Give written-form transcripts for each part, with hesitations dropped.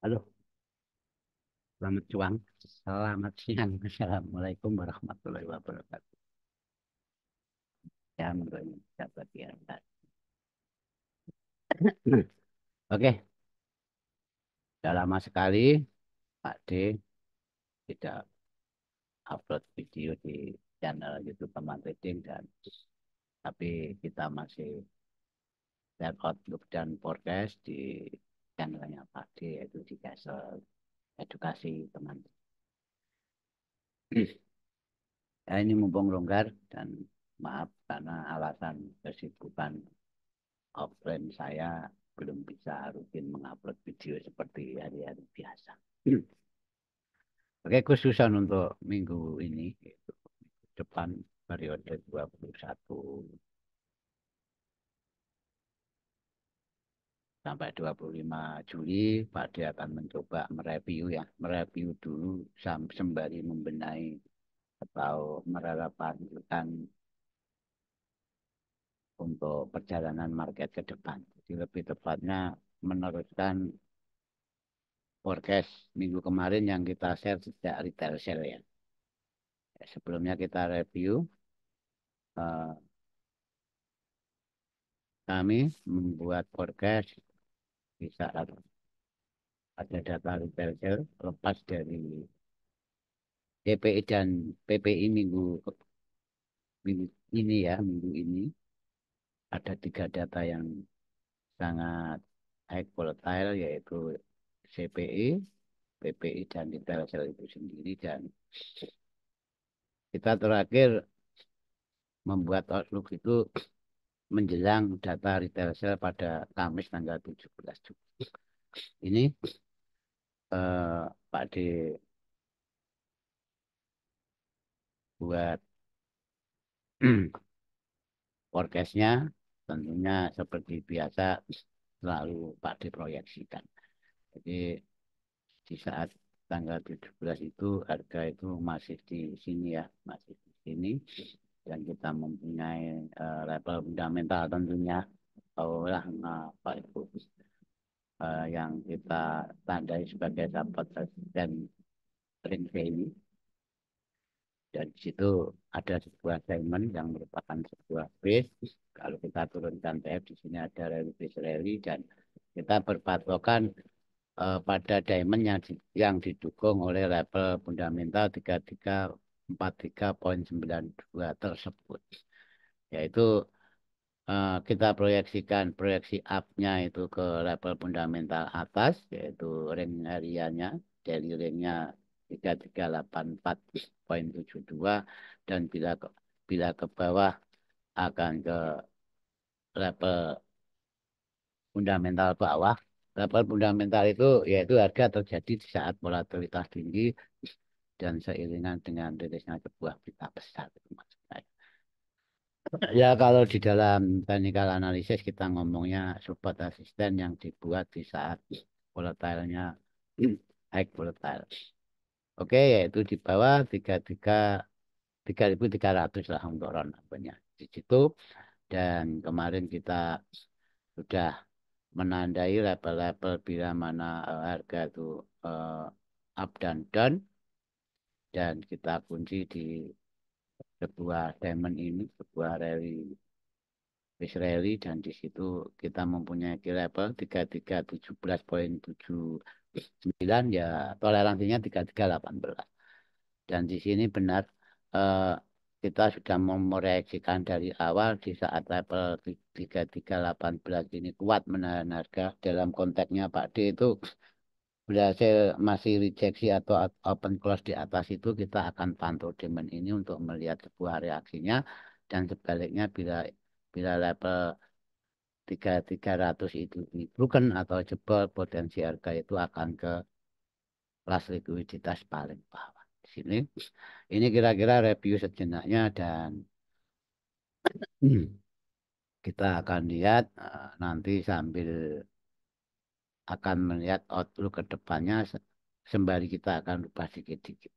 Halo, selamat siang. Selamat siang. Assalamualaikum warahmatullahi wabarakatuh. Ya, menurut dapat ya. Oke, sudah lama sekali Pak D tidak upload video di channel YouTube Teman Reading dan tapi kita masih lihat Outlook dan podcast di channelnya Pak D yaitu di Castle Edukasi Teman. Ya, ini mumpung longgar dan maaf karena alasan kesibukan offline saya belum bisa rutin mengupload video seperti hari-hari biasa. Oke, khususan untuk minggu ini, yaitu depan periode 21 sampai 25 Juli, Pak D akan mencoba mereview ya, mereview dulu sembari membenahi atau merelapankan untuk perjalanan market ke depan. Jadi lebih tepatnya meneruskan forecast minggu kemarin yang kita share sejak retail sale ya. Sebelumnya kita review, eh, kami membuat forecast di saat ada data retail sale lepas dari DPI dan PPI minggu ini ya, minggu ini ada tiga data yang sangat high volatile yaitu CPI, PPI dan retail sale itu sendiri dan kita terakhir membuat outlook itu menjelang data retail sale pada Kamis tanggal 17 Juli. Ini Pak D buat forecastnya tentunya seperti biasa selalu Pak diproyeksikan. Jadi di saat tanggal 17 itu harga itu masih di sini ya, masih di sini dan kita mempunyai level fundamental tentunya lah apa itu yang kita tandai sebagai support dan ring value dan di situ ada sebuah segmen yang merupakan sebuah base. Kalau kita turunkan TF di sini ada rally base rally dan kita berpatokan pada diamond yang didukung oleh level fundamental 3343,92 tersebut. Yaitu kita proyeksi up-nya itu ke level fundamental atas, yaitu ring hariannya, daily ring-nya 3384,72 dan bila ke bawah akan ke level fundamental bawah. Level fundamental itu yaitu harga terjadi di saat volatilitas tinggi dan seiringan dengan rilisnya sebuah berita besar. Itu maksudnya. Ya kalau di dalam technical analysis kita ngomongnya support resisten yang dibuat di saat volatilenya high volatile. Oke, yaitu di bawah 3300 lah untuk round up-nya di situ dan kemarin kita sudah menandai level-level bila mana harga itu up dan down dan kita kunci di sebuah diamond ini sebuah rally Israeli dan di situ kita mempunyai key level 3317,79 ya toleransinya 3318 dan di sini benar eh, kita sudah memproyeksikan dari awal di saat level 3318 ini kuat menahan harga dalam konteksnya Pak D itu berhasil masih rejeksi atau open close di atas itu kita akan pantau demand ini untuk melihat sebuah reaksinya dan sebaliknya bila bila level 3300 itu broken atau jebol potensi harga itu akan ke kelas likuiditas paling bawah. Di sini ini kira-kira review sejenaknya dan kita akan lihat nanti sambil akan melihat outlook ke depannya sembari kita akan lupa sedikit-sedikit.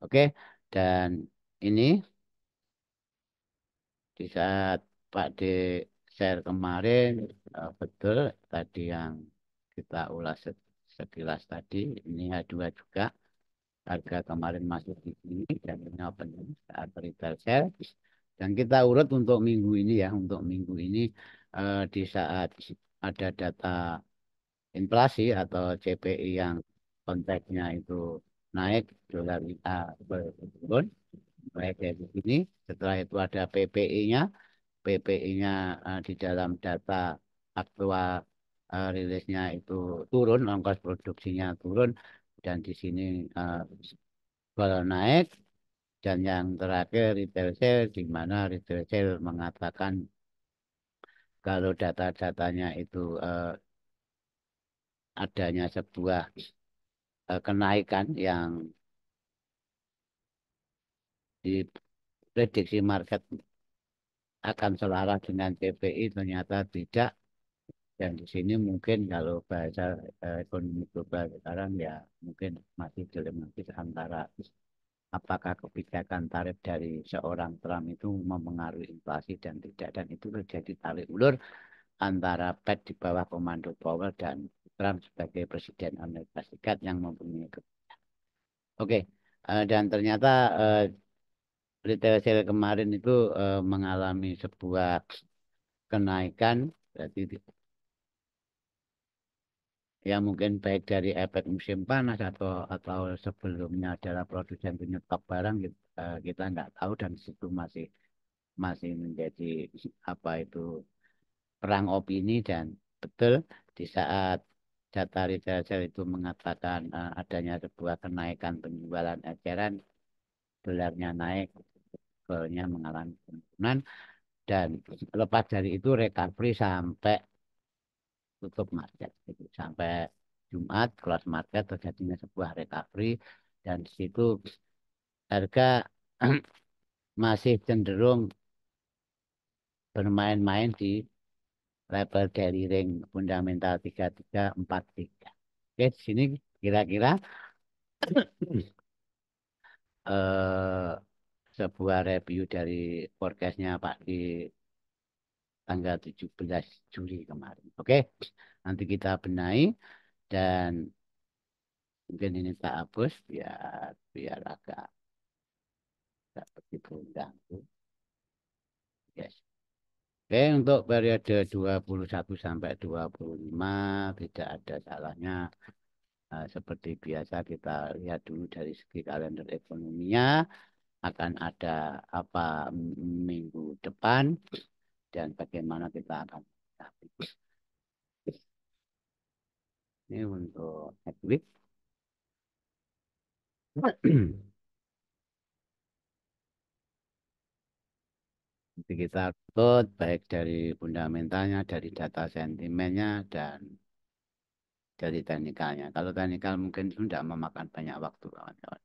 Oke, dan ini di saat Pak D share kemarin betul tadi yang kita ulas sekilas tadi. Ini H2 juga. Harga kemarin masuk di sini dan ini open saat retail sale. Dan kita urut untuk minggu ini ya. Untuk minggu ini di saat ada data inflasi atau CPI yang konteksnya itu naik, dolar kita turun, baik dari sini. Setelah itu ada PPI-nya. PPI-nya di dalam data aktual rilisnya itu turun, ongkos produksinya turun, dan di sini kalau naik. Dan yang terakhir retail sale, di mana retail sale mengatakan kalau data-datanya itu adanya sebuah kenaikan yang diprediksi market akan selaras dengan CPI, ternyata tidak. Dan di sini mungkin kalau bahasa ekonomi global sekarang ya mungkin masih dilematis antara apakah kebijakan tarif dari seorang Trump itu mempengaruhi inflasi dan tidak. Dan itu terjadi tarik ulur antara Fed di bawah komando Powell dan Trump sebagai Presiden Amerika Serikat yang mempunyai Oke, dan ternyata eh, retail sale kemarin itu mengalami sebuah kenaikan, berarti ya mungkin baik dari efek musim panas atau sebelumnya adalah produsen penyetop barang kita nggak tahu dan situ masih masih menjadi apa itu perang opini dan betul di saat data retail sale itu mengatakan adanya sebuah kenaikan penjualan eceran, dolarnya naik, dolarnya mengalami penurunan dan lepas dari itu recovery sampai tutup market gitu. Sampai Jumat close market terjadinya sebuah recovery dan di situ harga masih cenderung bermain-main di level dari ring fundamental 3343. Oke, di sini kira-kira eh, sebuah review dari forecastnya Pak di tanggal 17 Juli kemarin. Oke, nanti kita benahi dan mungkin ini tak hapus biar biar agak tak begitu ganggu. Yes. Oke, untuk periode 21 sampai 25 tidak ada salahnya. Seperti biasa kita lihat dulu dari segi kalender ekonominya akan ada apa minggu depan dan bagaimana kita akan ini untuk next week. Jadi kita upload baik dari fundamentalnya, dari data sentimennya, dan dari teknikalnya. Kalau teknikal mungkin sudah memakan banyak waktu kawan-kawan.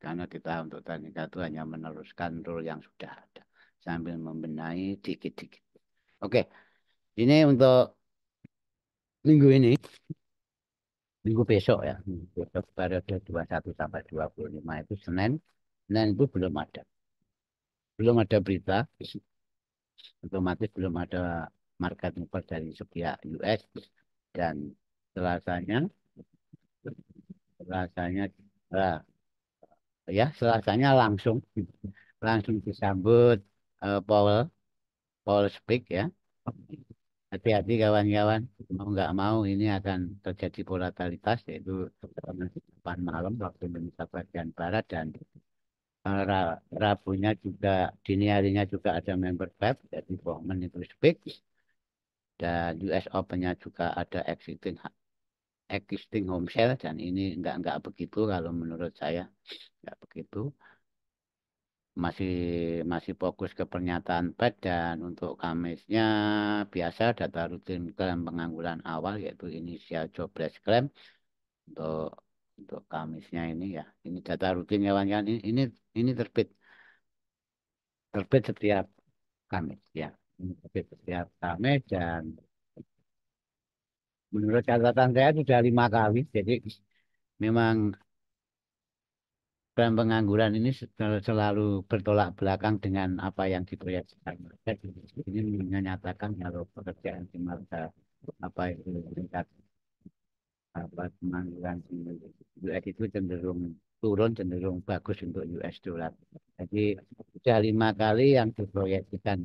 Karena kita untuk teknikal itu hanya meneruskan rule yang sudah ada sambil membenahi dikit-dikit. Oke, ini untuk minggu ini, minggu besok ya. Minggu besok periode 21 sampai 25 itu Senin. Senin itu belum ada berita, otomatis belum ada market mover dari sepihak US dan Selasanya, Selasanya, eh, ya Selasanya langsung disambut Powell, Powell speak ya. Hati-hati kawan-kawan, mau nggak mau ini akan terjadi volatilitas yaitu depan malam waktu Indonesia bagian barat dan Rabunya juga dini harinya juga ada member Fed jadi Bowman itu speak dan US Open-nya juga ada existing home sale dan ini nggak begitu kalau menurut saya nggak begitu masih masih fokus ke pernyataan Fed dan untuk Kamisnya biasa data rutin klaim pengangguran awal yaitu inisial jobless claim untuk Kamisnya ini ya ini data rutin kawan-kawan ini terbit setiap Kamis ya ini terbit setiap Kamis dan menurut catatan saya sudah 5 kali jadi memang dan pengangguran ini selalu bertolak belakang dengan apa yang diproyeksikan mereka. Ini menyatakan kalau pekerjaan di masa apa itu meningkat apa pemanggilan US itu cenderung turun, cenderung bagus untuk US dollar. Jadi sudah 5 kali yang diproyeksikan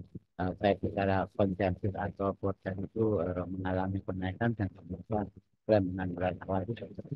baik secara konsensus atau forecast itu mengalami kenaikan dan kemudian dengan bulan awal itu tetap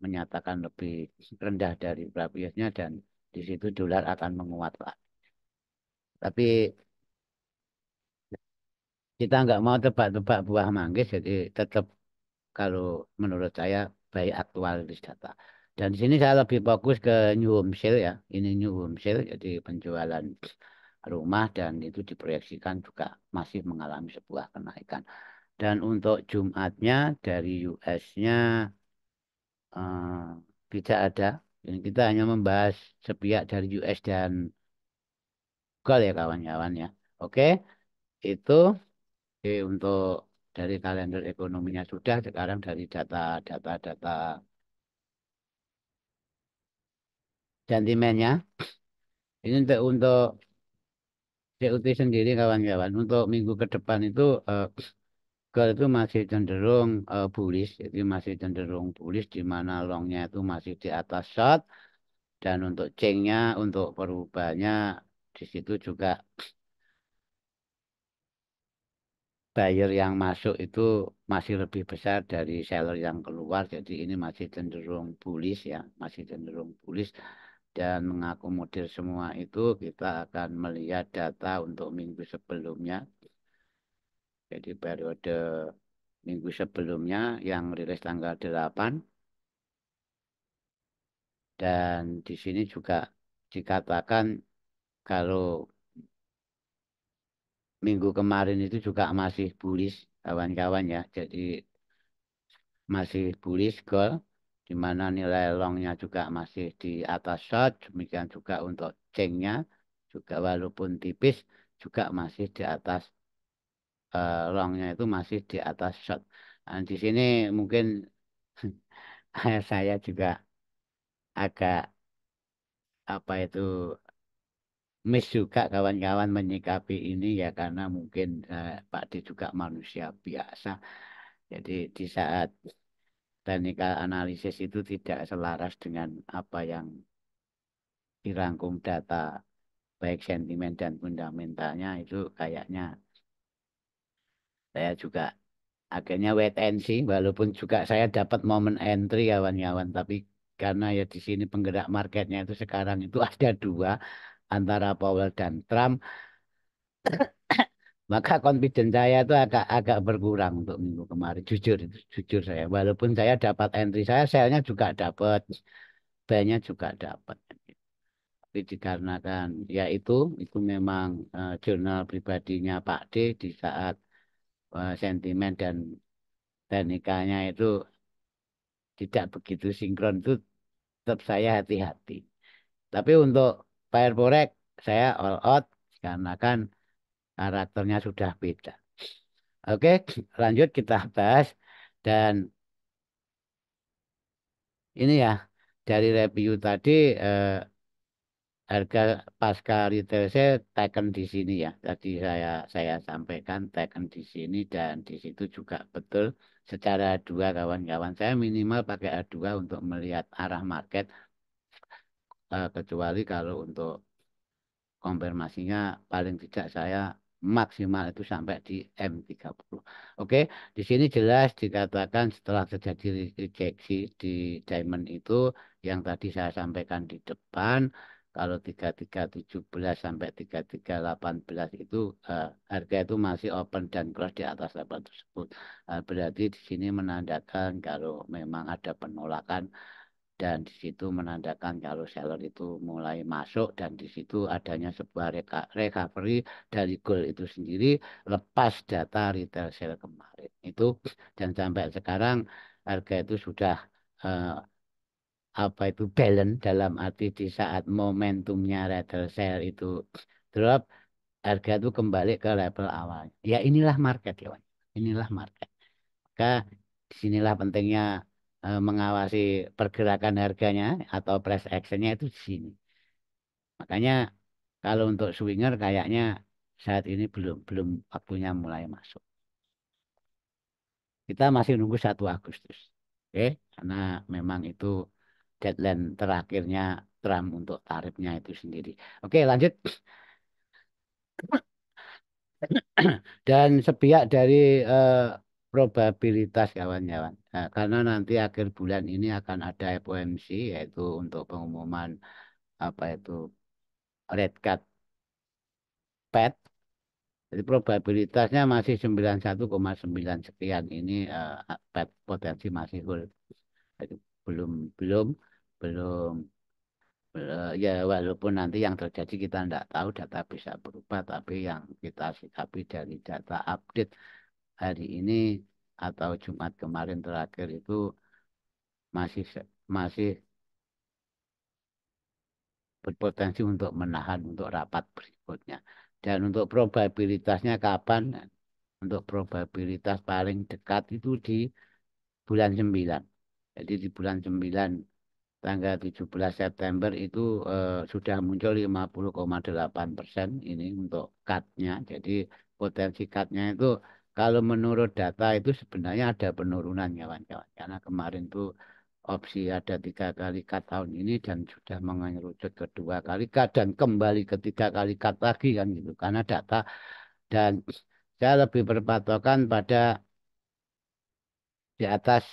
menyatakan lebih rendah dari previous-nya dan di situ dolar akan menguat Pak. Tapi kita nggak mau tebak-tebak buah manggis, jadi tetap kalau menurut saya baik aktualis data. Dan di sini saya lebih fokus ke new home sale ya. Ini new home sale, jadi penjualan rumah dan itu diproyeksikan juga masih mengalami sebuah kenaikan. Dan untuk Jumatnya dari US-nya tidak ada. Ini kita hanya membahas sepihak dari US dan Gol ya kawan-kawan ya. Oke, itu untuk dari kalender ekonominya sudah. Sekarang dari data sentimennya. Ini untuk CUT sendiri kawan-kawan. Untuk minggu ke depan itu Gold itu masih cenderung bullish, jadi masih cenderung bullish di mana longnya itu masih di atas short dan untuk chainnya untuk perubahannya di situ juga buyer yang masuk itu masih lebih besar dari seller yang keluar, jadi ini masih cenderung bullish ya, masih cenderung bullish dan mengakomodir semua itu kita akan melihat data untuk minggu sebelumnya, jadi periode minggu sebelumnya yang rilis tanggal 8 dan di sini juga dikatakan kalau minggu kemarin itu juga masih bullish kawan-kawan ya. Jadi masih bullish gold di mana nilai longnya juga masih di atas short. Demikian juga untuk chainnya juga walaupun tipis juga masih di atas longnya itu masih di atas short. Nah, di sini mungkin saya juga agak apa itu miss juga kawan-kawan menyikapi ini ya karena mungkin Pak D juga manusia biasa. Jadi di saat technical analisis itu tidak selaras dengan apa yang dirangkum data baik sentimen dan fundamentalnya itu kayaknya saya juga akhirnya wait and see walaupun juga saya dapat momen entry kawan-kawan tapi karena ya di sini penggerak marketnya itu sekarang itu ada dua antara Powell dan Trump. Maka confidence saya itu agak agak berkurang untuk minggu kemarin. Jujur itu, jujur saya. Walaupun saya dapat entry saya, selnya juga dapat, buy-nya juga dapat. Tapi dikarenakan ya itu memang jurnal pribadinya Pak D di saat sentimen dan teknikalnya itu tidak begitu sinkron itu tetap saya hati-hati. Tapi untuk Fire Forex saya all out karena kan karakternya sudah beda. Oke, lanjut kita bahas. Dan ini ya, dari review tadi harga pasca retail saya taken di sini ya. Tadi saya sampaikan taken di sini dan di situ juga betul secara dua kawan-kawan. Saya minimal pakai A2 untuk melihat arah market kecuali kalau untuk konfirmasinya paling tidak saya maksimal itu sampai di M30. Oke, di sini jelas dikatakan setelah terjadi rejeksi di diamond itu yang tadi saya sampaikan di depan, kalau 3317 sampai 3318 itu harga itu masih open dan cross di atas level tersebut. Berarti di sini menandakan kalau memang ada penolakan dan di situ menandakan kalau seller itu mulai masuk dan di situ adanya sebuah recovery dari gold itu sendiri lepas data retail sale kemarin itu dan sampai sekarang harga itu sudah eh, apa itu balance dalam arti di saat momentumnya retailer sale itu drop, harga itu kembali ke level awal. Ya inilah market ya, Wan. Inilah market. Maka disinilah pentingnya mengawasi pergerakan harganya atau price actionnya itu di sini. Makanya kalau untuk swinger kayaknya saat ini belum belum waktunya mulai masuk. Kita masih nunggu 1 Agustus. Oke, karena memang itu deadline terakhirnya Trump untuk tarifnya itu sendiri. Oke, lanjut. Dan sepihak dari probabilitas kawan-kawan. Nah, karena nanti akhir bulan ini akan ada FOMC yaitu untuk pengumuman apa itu rate cut Fed. Jadi probabilitasnya masih 91,9 sekian ini Fed potensi masih hold. Jadi belum belum belum ya walaupun nanti yang terjadi kita tidak tahu data bisa berubah tapi yang kita sikapi dari data update hari ini atau Jumat kemarin terakhir itu masih berpotensi untuk menahan untuk rapat berikutnya. Dan untuk probabilitasnya kapan? Untuk probabilitas paling dekat itu di bulan 9. Jadi di bulan 9 tanggal 17 September itu sudah muncul 50,8% ini untuk cut-nya. Jadi potensi cut-nya itu kalau menurut data itu sebenarnya ada penurunan kawan-kawan. Karena kemarin itu opsi ada 3 kali cut tahun ini dan sudah mengerucut ke 2 kali cut dan kembali ke 3 kali cut lagi kan gitu. Karena data dan saya lebih berpatokan pada di atas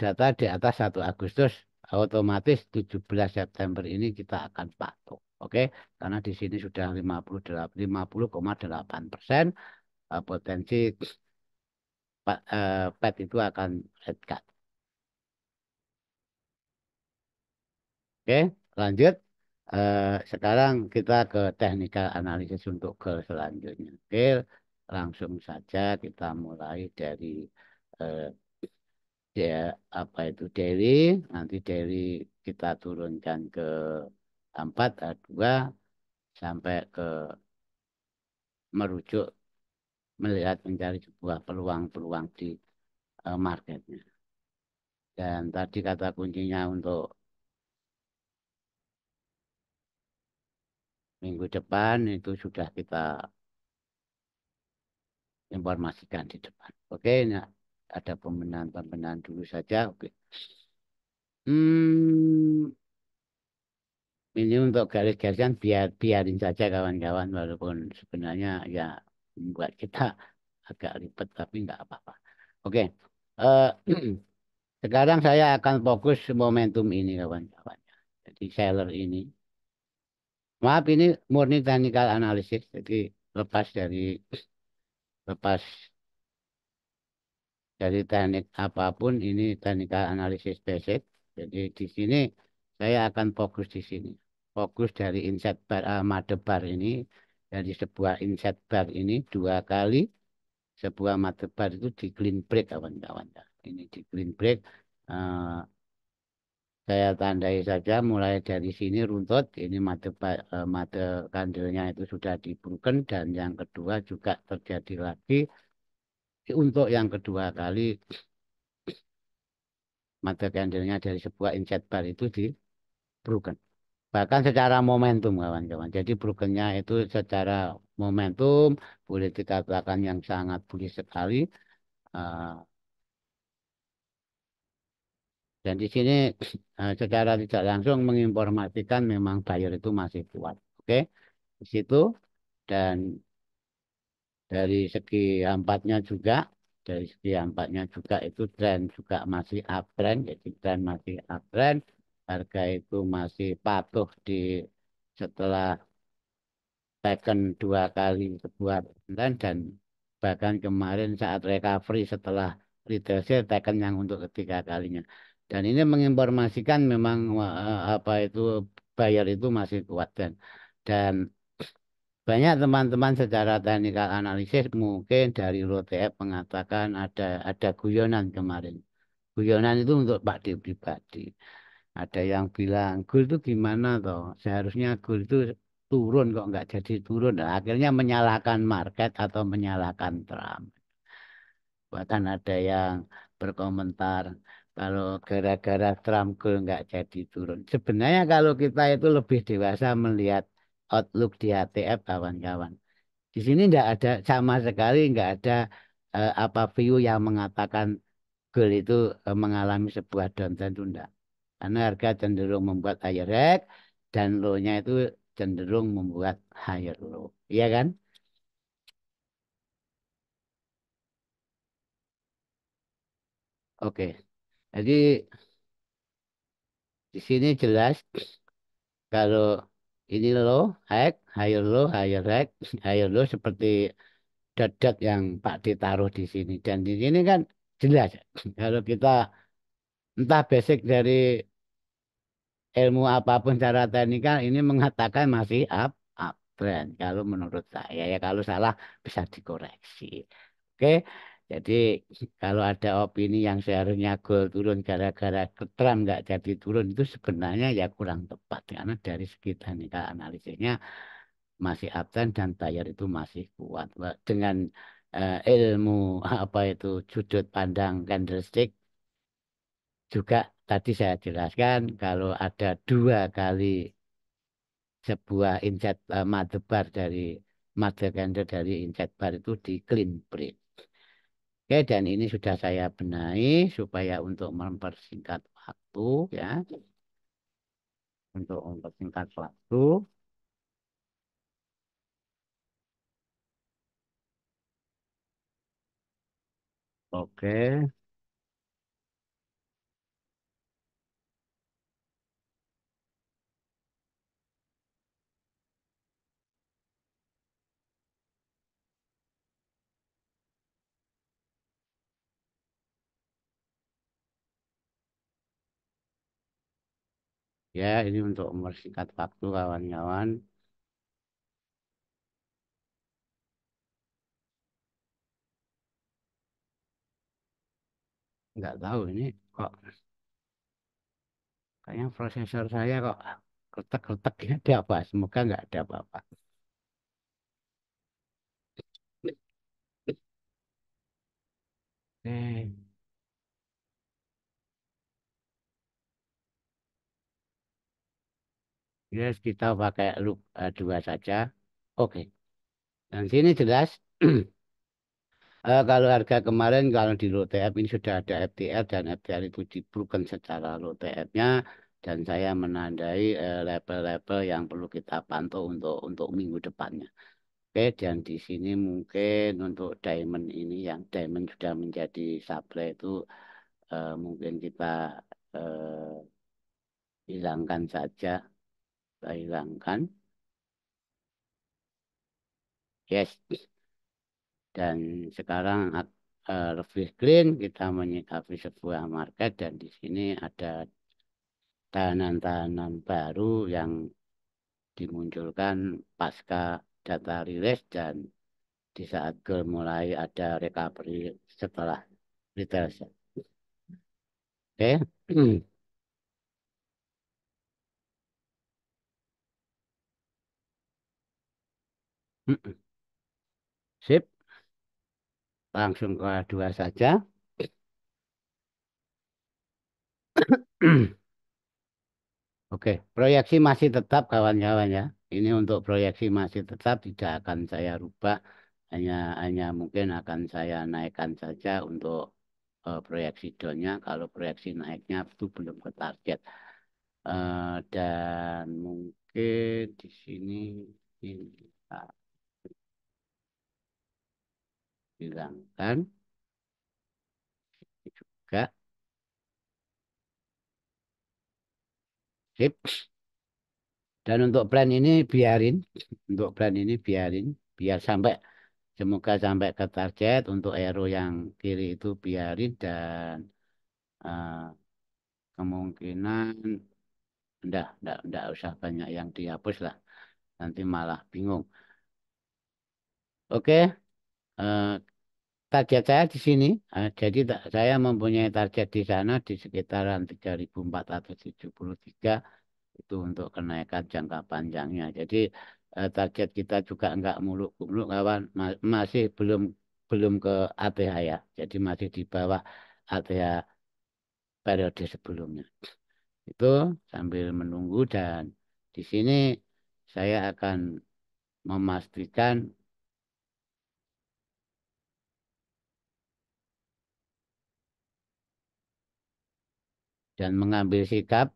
data di atas 1 Agustus otomatis 17 September ini kita akan patuh. Oke, karena di sini sudah 50,8% potensi Fed itu akan rate cut. Oke, lanjut. Sekarang kita ke technical analysis untuk ke selanjutnya. Oke, langsung saja kita mulai dari eh, dia apa itu daily, nanti daily kita turunkan ke 4 A2 sampai ke merujuk melihat mencari sebuah peluang-peluang di marketnya. Dan tadi kata kuncinya untuk minggu depan itu sudah kita informasikan di depan. Oke, nah, ada pembenahan-pembenahan dulu saja. Oke. Hmm, ini untuk garis-garisan biarin saja kawan-kawan walaupun sebenarnya ya membuat kita agak ribet tapi nggak apa-apa. Oke. Eh, sekarang saya akan fokus momentum ini kawan-kawan. Jadi seller ini. Maaf ini murni technical analysis. Jadi lepas dari lepas dari teknik apapun ini technical analysis basic. Jadi di sini saya akan fokus di sini. Fokus dari inset bar, mother bar ini dari sebuah inset bar ini 2 kali sebuah mother bar itu di clean break kawan-kawan. Ini di clean break. eh, saya tandai saja mulai dari sini runtut. Ini mata candlenya itu sudah di broken dan yang kedua juga terjadi lagi untuk yang kedua kali mata candlenya dari sebuah inset bar itu di broken. Bahkan secara momentum kawan-kawan. Jadi brokennya itu secara momentum boleh dikatakan yang sangat bullish sekali. Eh, dan di sini secara tidak langsung menginformasikan memang buyer itu masih kuat. Oke, di situ dan dari segi empatnya juga itu tren juga masih uptrend, jadi tren masih uptrend, harga itu masih patuh di setelah taken 2 kali sebuah tren dan bahkan kemarin saat recovery setelah retracement taken yang untuk ketiga kalinya. Dan ini menginformasikan memang apa itu buyer itu masih kuat dan banyak teman-teman secara teknikal analisis mungkin dari ROTF mengatakan ada guyonan kemarin. Guyonan itu untuk Pak D pribadi. Ada yang bilang goal itu gimana toh? Seharusnya goal itu turun kok nggak jadi turun. Nah, akhirnya menyalahkan market atau menyalahkan Trump. Bahkan ada yang berkomentar kalau gara-gara Trump goal nggak jadi turun. Sebenarnya kalau kita itu lebih dewasa melihat outlook di HTF kawan-kawan. Di sini nggak ada sama sekali nggak ada apa view yang mengatakan gold itu mengalami sebuah downtrend itu enggak. Karena harga cenderung membuat higher high dan low-nya itu cenderung membuat higher low. Iya kan? Oke. Jadi di sini jelas kalau ini low, high, higher high, higher low seperti dot-dot yang Pak ditaruh di sini. Dan di sini kan jelas kalau kita entah basic dari ilmu apapun cara teknikal ini mengatakan masih uptrend kalau menurut saya ya kalau salah bisa dikoreksi. Oke, jadi kalau ada opini yang seharusnya gold turun gara-gara Trump nggak jadi turun itu sebenarnya ya kurang tepat karena dari segi teknikal analisisnya masih uptrend dan buyer itu masih kuat. Dengan ilmu apa itu sudut pandang candlestick juga tadi saya jelaskan kalau ada dua kali sebuah inset mother bar dari mother candle dari inset bar itu di clean break. Oke, dan ini sudah saya benahi supaya untuk mempersingkat waktu ya, untuk mempersingkat waktu. Oke, ya ini untuk mempersingkat waktu kawan-kawan. Nggak tahu ini kok kayaknya prosesor saya kok kretek-kretek ya ada apa? Semoga nggak ada apa-apa. Oke, yes, kita pakai loop dua saja. Oke, dan sini jelas. Kalau harga kemarin kalau di low TF ini sudah ada FTR dan FTR itu dibruken secara low TF-nya dan saya menandai level-level yang perlu kita pantau untuk minggu depannya. Oke, dan di sini mungkin untuk diamond ini yang diamond sudah menjadi supply itu mungkin kita hilangkan saja, kita hilangkan. Yes, dan sekarang lebih clean kita menyikapi sebuah market dan di sini ada tahanan-tahanan baru yang dimunculkan pasca data rilis dan di saat gold mulai ada recovery setelah retail sale. Oke. Sip, langsung ke dua saja. Oke, proyeksi masih tetap kawan-kawan ya. Ini untuk proyeksi masih tetap tidak akan saya rubah. Hanya hanya mungkin akan saya naikkan saja untuk proyeksi downnya. Kalau proyeksi naiknya itu belum ke target. Dan mungkin di sini ini kita hilangkan juga. Sip. Dan untuk plan ini biarin, untuk plan ini biarin, biar sampai semoga sampai ke target. Untuk arrow yang kiri itu biarin dan eh, kemungkinan enggak usah banyak yang dihapus lah. Nanti malah bingung. Oke, target saya di sini. Jadi saya mempunyai target di sana di sekitaran 3.473 itu untuk kenaikan jangka panjangnya. Jadi target kita juga enggak muluk-muluk kawan, masih belum belum ke ATH ya. Jadi masih di bawah ATH periode sebelumnya. Itu sambil menunggu dan di sini saya akan memastikan dan mengambil sikap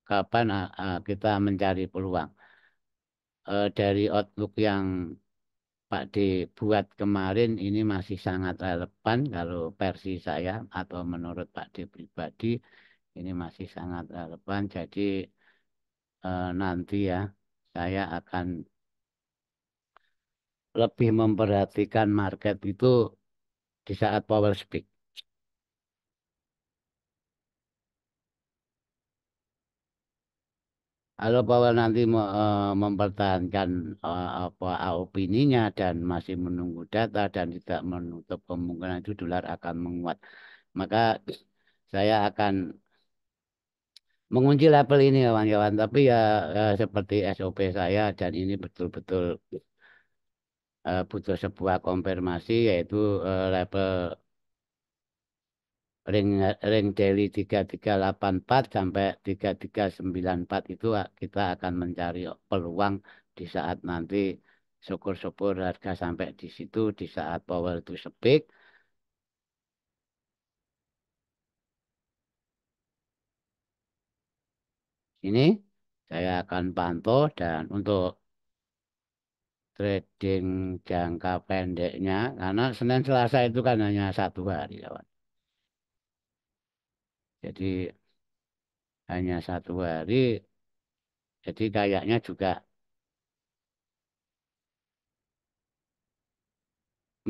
kapan kita mencari peluang. Dari outlook yang Pak D buat kemarin ini masih sangat relevan kalau versi saya atau menurut Pak D pribadi ini masih sangat relevan. Jadi nanti ya saya akan lebih memperhatikan market itu di saat power speak. Kalau Powell nanti mempertahankan apa opininya dan masih menunggu data dan tidak menutup kemungkinan itu dolar akan menguat, maka saya akan mengunci level ini kawan-kawan. Tapi ya seperti SOP saya dan ini betul-betul butuh sebuah konfirmasi yaitu level ring ring daily 3384 sampai 3394 itu kita akan mencari peluang di saat nanti syukur-syukur harga sampai di situ di saat power to speak ini saya akan pantau dan untuk trading jangka pendeknya karena Senin Selasa itu kan hanya 1 hari kawan. Jadi hanya 1 hari jadi kayaknya juga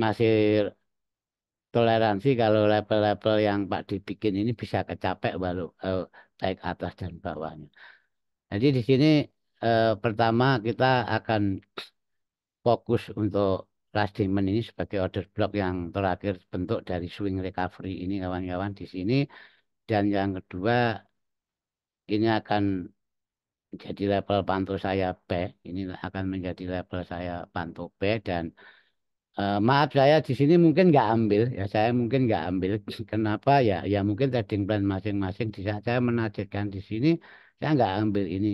masih toleransi kalau level-level yang Pak dibikin ini bisa kecapek walau baik atas dan bawahnya. Jadi di sini pertama kita akan fokus untuk last demand ini sebagai order block yang terakhir bentuk dari swing recovery ini kawan-kawan di sini dan yang kedua ini akan menjadi level pantau saya B. Ini akan menjadi level saya pantau B dan maaf saya di sini mungkin nggak ambil ya saya mungkin nggak ambil kenapa ya ya mungkin trading plan masing-masing di saat saya menargetkan di sini saya nggak ambil ini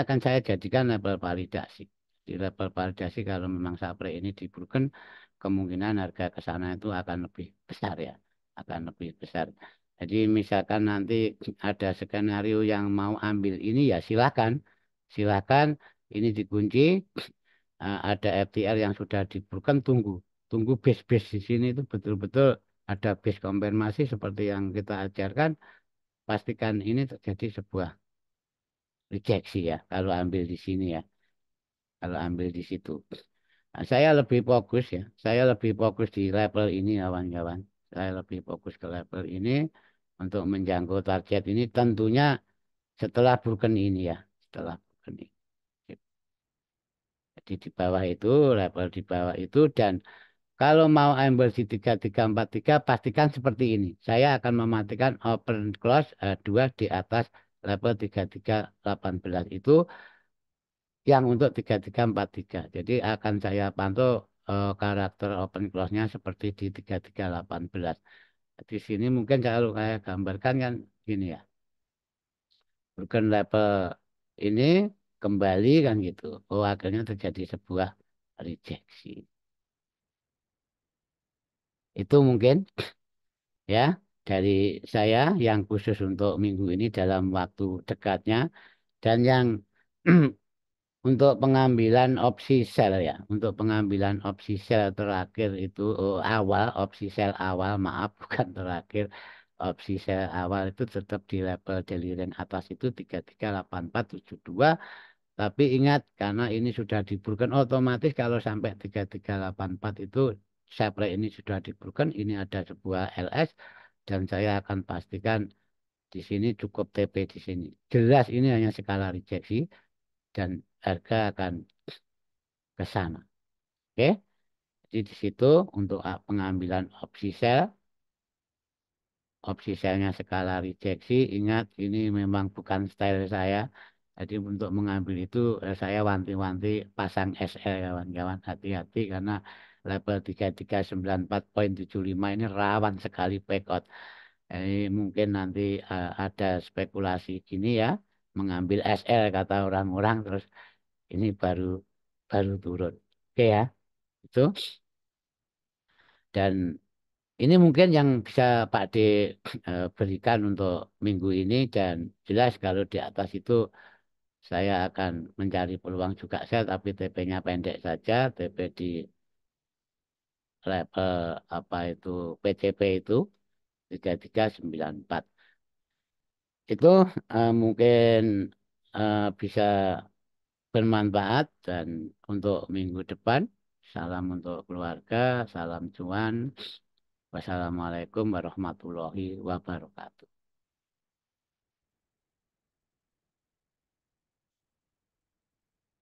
akan saya jadikan level validasi di level validasi kalau memang supply ini diberikan kemungkinan harga ke sana itu akan lebih besar ya akan lebih besar jadi misalkan nanti ada skenario yang mau ambil ini ya silakan silakan ini dikunci ada FTR yang sudah diberikan tunggu tunggu base-base di sini itu betul-betul ada base konfirmasi seperti yang kita ajarkan pastikan ini terjadi sebuah rejeksi ya kalau ambil di sini ya kalau ambil di situ. Nah, saya lebih fokus ya saya lebih fokus di level ini kawan-kawan saya lebih fokus ke level ini untuk menjangkau target ini tentunya setelah broken ini ya setelah broken ini. Jadi di bawah itu level di bawah itu dan kalau mau ambil di 3343 pastikan seperti ini. Saya akan mematikan open close 2 di atas level 3318 itu yang untuk 3343. Jadi akan saya pantau karakter open close-nya seperti di 3318. Di sini mungkin kalau saya gambarkan kan gini ya. Bukan level ini kembali kan gitu. Oh akhirnya terjadi sebuah rejeksi. Itu mungkin ya dari saya yang khusus untuk minggu ini dalam waktu dekatnya dan yang untuk pengambilan opsi sell ya untuk pengambilan opsi sell terakhir itu awal opsi sell awal maaf bukan terakhir opsi sell awal itu tetap di level daily range atas itu 338472 tapi ingat karena ini sudah diberikan otomatis kalau sampai 3384 itu supply ini sudah diberikan ini ada sebuah LS dan saya akan pastikan di sini cukup TP di sini. Jelas ini hanya skala rejeksi dan harga akan ke sana. Oke. Jadi di situ untuk pengambilan opsi selnya skala rejeksi, ingat ini memang bukan style saya. Jadi untuk mengambil itu saya wanti-wanti pasang SL kawan-kawan, hati-hati karena level 3394,75 ini rawan sekali backout. Jadi mungkin nanti ada spekulasi gini ya, mengambil SL kata orang-orang terus ini baru baru turun. Oke ya, itu. Dan ini mungkin yang bisa Pak D berikan untuk minggu ini dan jelas kalau di atas itu saya akan mencari peluang juga saya tapi TP-nya pendek saja, TP di level apa itu PCP itu 3394. Itu mungkin bisa bermanfaat dan untuk minggu depan salam untuk keluarga, salam cuan. Wassalamualaikum warahmatullahi wabarakatuh.